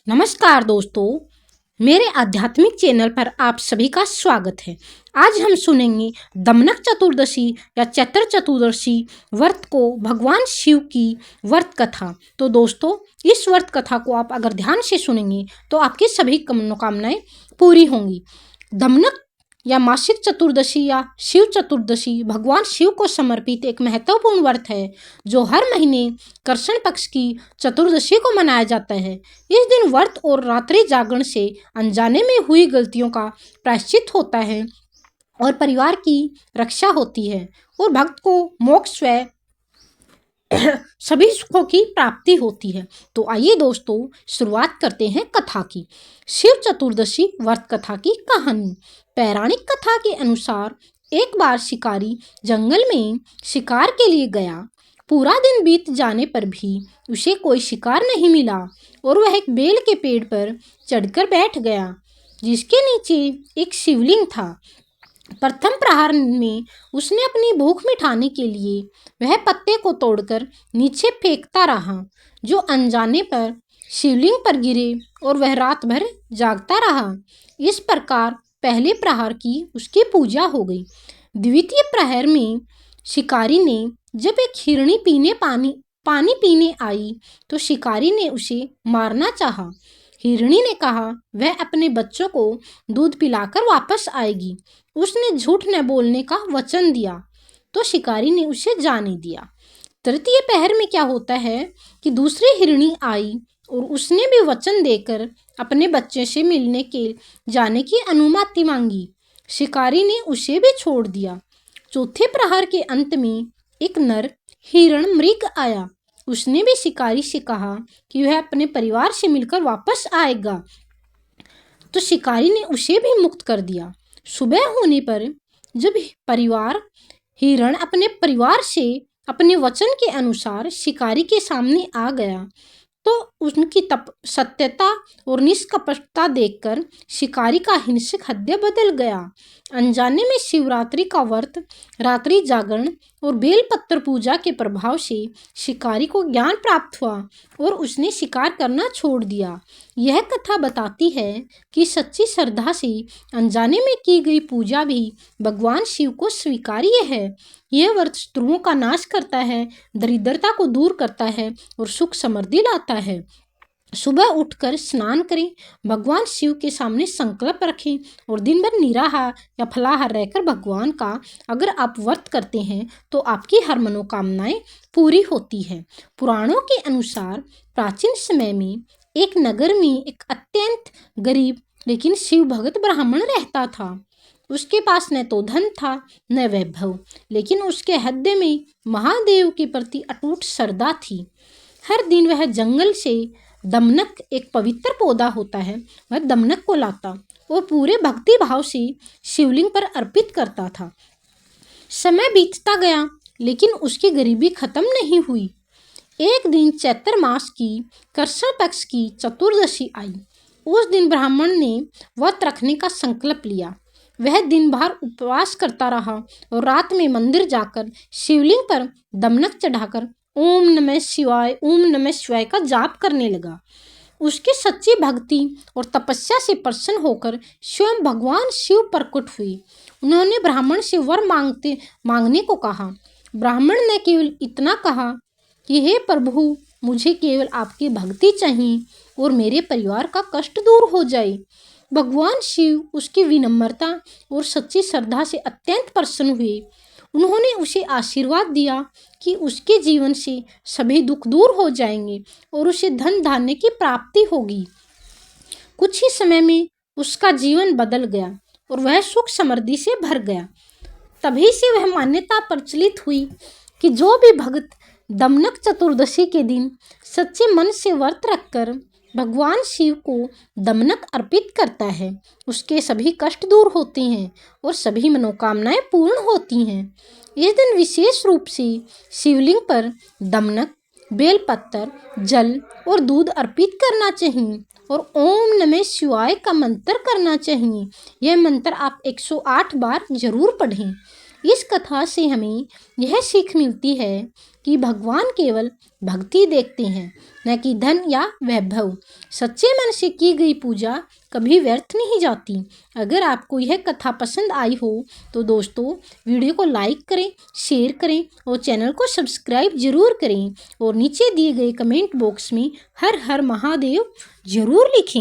नमस्कार दोस्तों, मेरे आध्यात्मिक चैनल पर आप सभी का स्वागत है। आज हम सुनेंगे दमनक चतुर्दशी या चैत्र चतुर्दशी व्रत को भगवान शिव की व्रत कथा। तो दोस्तों, इस व्रत कथा को आप अगर ध्यान से सुनेंगे तो आपकी सभी मनोकामनाएं पूरी होंगी। दमनक या मासिक चतुर्दशी या शिव चतुर्दशी भगवान शिव को समर्पित एक महत्वपूर्ण व्रत है जो हर महीने कृष्ण पक्ष की चतुर्दशी को मनाया जाता है। इस दिन व्रत और रात्रि जागरण से अनजाने में हुई गलतियों का प्रायश्चित होता है और परिवार की रक्षा होती है और भक्त को मोक्ष व सभी सुखों की प्राप्ति होती है। तो आइए दोस्तों, शुरुआत करते हैं कथा की। शिव चतुर्दशी व्रत कथा की कहानी। पौराणिक कथा के अनुसार एक बार शिकारी जंगल में शिकार के लिए गया। पूरा दिन बीत जाने पर भी उसे कोई शिकार नहीं मिला और वह एक बेल के पेड़ पर चढ़कर बैठ गया जिसके नीचे एक शिवलिंग था। प्रथम प्रहार में उसने अपनी भूख मिटाने के लिए वह पत्ते को तोड़कर नीचे फेंकता रहा, जो अनजाने पर शिवलिंग पर गिरे और वह रात भर जागता रहा। इस प्रकार पहले प्रहार की उसकी पूजा हो गई। द्वितीय प्रहर में शिकारी ने जब एक हिरणी पानी पीने आई तो शिकारी ने उसे मारना चाहा। हिरणी ने कहा वह अपने बच्चों को दूध पिलाकर वापस आएगी। उसने झूठ न बोलने का वचन दिया तो शिकारी ने उसे जाने दिया। तृतीय पहर में क्या होता है कि दूसरी हिरणी आई और उसने भी वचन देकर अपने बच्चे से मिलने के जाने की अनुमति मांगी। शिकारी ने उसे भी छोड़ दिया। चौथे प्रहर के अंत में एक नर हिरण मृग आया। उसने भी शिकारी से कहा कि वह अपने परिवार से मिलकर वापस आएगा, तो शिकारी ने उसे भी मुक्त कर दिया। सुबह होने पर जब हिरण अपने परिवार से अपने वचन के अनुसार शिकारी के सामने आ गया तो उनकी सत्यता और निष्कपटता देखकर शिकारी का हिंसक हृदय बदल गया। अनजाने में शिवरात्रि का व्रत, रात्रि जागरण और बेलपत्र पूजा के प्रभाव से शिकारी को ज्ञान प्राप्त हुआ और उसने शिकार करना छोड़ दिया। यह कथा बताती है कि सच्ची श्रद्धा से अनजाने में की गई पूजा भी भगवान शिव को स्वीकार्य है। यह व्रत शत्रुओं का नाश करता है, दरिद्रता को दूर करता है और सुख समृद्धि लाता है। सुबह उठकर स्नान करें, भगवान शिव के सामने संकल्प रखें और दिन भर निराहार या फलाहार रहकर भगवान का अगर आप व्रत करते हैं तो आपकी हर मनोकामनाएं पूरी होती है। पुराणों के अनुसार प्राचीन समय में एक नगर में एक अत्यंत गरीब लेकिन शिव भक्त ब्राह्मण रहता था। उसके पास न तो धन था न वैभव, लेकिन उसके हृदय में महादेव के प्रति अटूट श्रद्धा थी। हर दिन वह जंगल से दमनक, एक पवित्र पौधा होता है, वह दमनक को लाता और पूरे भक्ति भाव से शिवलिंग पर अर्पित करता था। समय बीतता गया लेकिन उसकी गरीबी खत्म नहीं हुई। एक दिन चैत्र मास की कृष्ण पक्ष की चतुर्दशी आई। उस दिन ब्राह्मण ने व्रत रखने का संकल्प लिया। वह दिन भर उपवास करता रहा और रात में मंदिर जाकर शिवलिंग पर दमनक चढ़ाकर ओम नमः शिवाय का जाप करने लगा। उसकी सच्ची भक्ति और तपस्या से प्रसन्न होकर स्वयं भगवान शिव प्रकट हुए। उन्होंने ब्राह्मण से वर मांगने को कहा। ब्राह्मण ने केवल इतना कहा कि हे प्रभु, मुझे केवल आपकी भक्ति चाहिए और मेरे परिवार का कष्ट दूर हो जाए। भगवान शिव उसकी विनम्रता और सच्ची श्रद्धा से अत्यंत प्रसन्न हुए। उन्होंने उसे आशीर्वाद दिया कि उसके जीवन से सभी दुख दूर हो जाएंगे और उसे धन धान्य की प्राप्ति होगी। कुछ ही समय में उसका जीवन बदल गया और वह सुख समृद्धि से भर गया। तभी से वह मान्यता प्रचलित हुई कि जो भी भक्त दमनक चतुर्दशी के दिन सच्चे मन से व्रत रखकर भगवान शिव को दमनक अर्पित करता है, उसके सभी कष्ट दूर होते हैं और सभी मनोकामनाएं पूर्ण होती हैं। इस दिन विशेष रूप से शिवलिंग पर दमनक, बेलपत्र, जल और दूध अर्पित करना चाहिए और ओम नमः शिवाय का मंत्र करना चाहिए। यह मंत्र आप 108 बार जरूर पढ़ें। इस कथा से हमें यह सीख मिलती है कि कि भगवान केवल भक्ति देखते हैं, न कि धन या वैभव। सच्चे मन से की गई पूजा कभी व्यर्थ नहीं जाती। अगर आपको यह कथा पसंद आई हो तो दोस्तों वीडियो को लाइक करें, शेयर करें और चैनल को सब्सक्राइब जरूर करें और नीचे दिए गए कमेंट बॉक्स में हर हर महादेव जरूर लिखें।